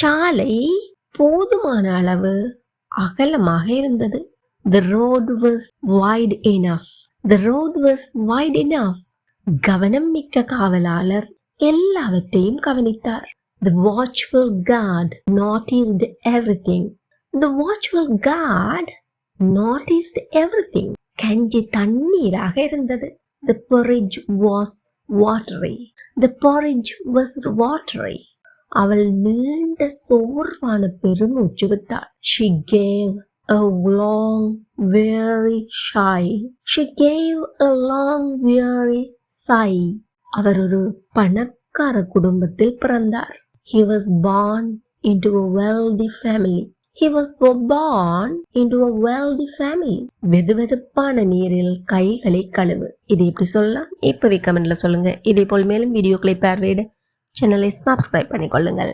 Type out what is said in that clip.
சாலை போதுமான அளவு அகலமாக இருந்தது. The road was wide enough. The road was wide enough. கவனம் மிக்க காவலாளர் எல்லாவற்றையும் கவனித்தார். The watchful guard noticed everything. The watchful guard noticed everything. கஞ்சி தண்ணீராக இருந்தது. The porridge was watery. The porridge was watery. அவள் நீண்ட சோர்வான பெருமூச்சு விட்டாள். She gave a long weary sigh. She gave a long weary sigh. அவர் ஒரு பணக்கார குடும்பத்தில் பிறந்தார். He was born into a wealthy family. He was born into a wealthy family. வெதுவெதுப்பான நீரில் கைகளை கழுவு. இது எப்படி சொல்லலாம்? இப்பவே கமெண்ட்ல சொல்லுங்க. இதே போல் மேலும் வீடியோக்களை பார்வையிட சேனலை சப்ஸ்கிரைப் பண்ணிக்கொள்ளுங்கள்.